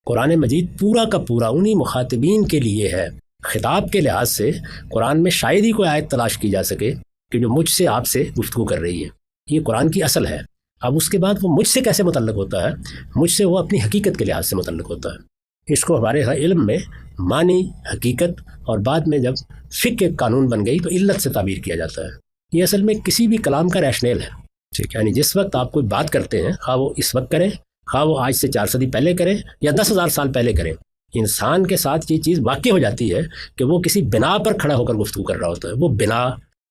قرآن مجید پورا کا پورا انہی مخاطبین کے لیے ہے۔ خطاب کے لحاظ سے قرآن میں شاید ہی کوئی آیت تلاش کی جا سکے کہ جو مجھ سے آپ سے گفتگو کر رہی ہے، یہ قرآن کی اصل ہے۔ اب اس کے بعد وہ مجھ سے کیسے متعلق ہوتا ہے؟ مجھ سے وہ اپنی حقیقت کے لحاظ سے متعلق ہوتا ہے۔ اس کو ہمارے علم میں معنی، حقیقت اور بعد میں جب فقہ کے قانون بن گئی تو علت سے تعبیر کیا جاتا ہے۔ یہ اصل میں کسی بھی کلام کا ریشنیل ہے، یعنی جس وقت آپ کوئی بات کرتے ہیں، خواہ وہ اس وقت کریں، خواہ وہ آج سے 4 صدی پہلے کریں یا 10,000 سال پہلے کریں، انسان کے ساتھ یہ چیز واقع ہو جاتی ہے کہ وہ کسی بنا پر کھڑا ہو کر گفتگو کر رہا ہوتا ہے۔ وہ بنا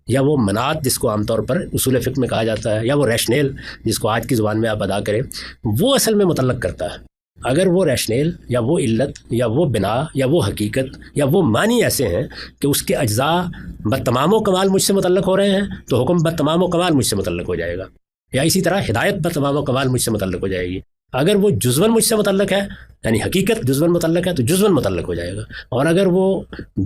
یا وہ منات جس کو عام طور پر اصول فقہ میں کہا جاتا ہے، یا وہ ریشنیل جس کو آج کی زبان میں آپ ادا کریں، وہ اصل میں متعلق کرتا ہے۔ اگر وہ ریشنیل یا وہ علت یا وہ بنا یا وہ حقیقت یا وہ معنی ایسے ہیں کہ اس کے اجزاء بتمام و کمال مجھ سے متعلق ہو رہے ہیں تو حکم بتمام و کمال مجھ سے متعلق ہو جائے گا، یا اسی طرح ہدایت بتمام و کمال مجھ سے متعلق ہو جائے گی۔ اگر وہ جزواً مجھ سے متعلق ہے، یعنی حقیقت جزواً متعلق ہے، تو جزواً متعلق ہو جائے گا، اور اگر وہ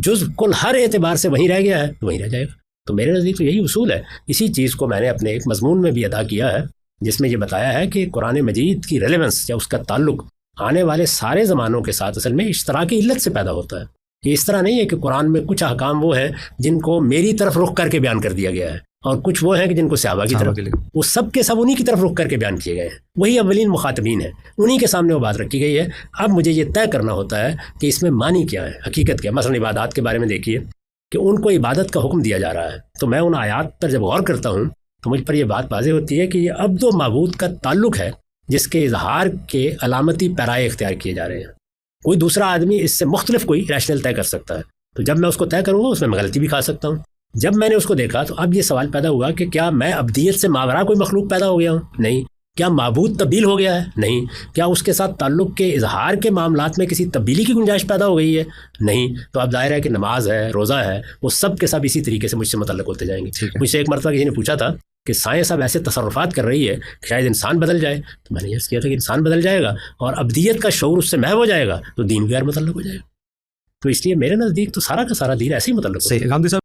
جزو کل ہر اعتبار سے وہیں رہ گیا ہے تو وہیں رہ جائے گا۔ تو میرے نزدیک تو یہی اصول ہے۔ اسی چیز کو میں نے اپنے ایک مضمون میں بھی ادا کیا ہے جس میں یہ بتایا ہے کہ قرآن مجید کی ریلیونس یا اس کا تعلق آنے والے سارے زمانوں کے ساتھ اصل میں اشتراکی علت سے پیدا ہوتا ہے۔ یہ اس طرح نہیں ہے کہ قرآن میں کچھ احکام وہ ہیں جن کو میری طرف رخ کر کے بیان کر دیا گیا ہے، اور کچھ وہ ہیں کہ جن کو صحابہ کی طرف، وہ سب کے سب انہی کی طرف رخ کر کے بیان کیے گئے ہیں۔ وہی اولین مخاطبین ہیں، انہی کے سامنے وہ بات رکھی گئی ہے۔ اب مجھے یہ طے کرنا ہوتا ہے کہ اس میں معنی کیا ہے، حقیقت کیا ہے۔ مثلا عبادات کے بارے میں دیکھیے کہ ان کو عبادت کا حکم دیا جا رہا ہے، تو میں ان آیات پر جب غور کرتا ہوں تو مجھ پر یہ بات واضح ہوتی ہے کہ یہ عبد و معبود کا تعلق ہے جس کے اظہار کے علامتی پیرائے اختیار کیے جا رہے ہیں۔ کوئی دوسرا آدمی اس سے مختلف کوئی ریشنل طے کر سکتا ہے، تو جب میں اس کو طے کروں گا اس میں غلطی بھی کھا سکتا ہوں۔ جب میں نے اس کو دیکھا تو اب یہ سوال پیدا ہوا کہ کیا میں ابدیت سے ماورا کوئی مخلوق پیدا ہو گیا ہوں؟ نہیں۔ کیا معبود تبدیل ہو گیا ہے؟ نہیں۔ کیا اس کے ساتھ تعلق کے اظہار کے معاملات میں کسی تبدیلی کی گنجائش پیدا ہو گئی ہے؟ نہیں۔ تو اب ظاہر ہے کہ نماز ہے، روزہ ہے، وہ سب کے سب اسی طریقے سے مجھ سے متعلق ہوتے جائیں گے۔ مجھ سے ایک مرتبہ کسی نے پوچھا تھا کہ سائنس اب ایسے تصرفات کر رہی ہے کہ شاید انسان بدل جائے، تو میں نے یہ کیا تھا کہ انسان بدل جائے گا اور ابدیت کا شعور اس سے محو ہو جائے گا تو دین بھی غیر متعلق ہو جائے گا۔ تو اس لیے میرے نزدیک تو سارا کا سارا دین ایسے ہی متعلق ہے۔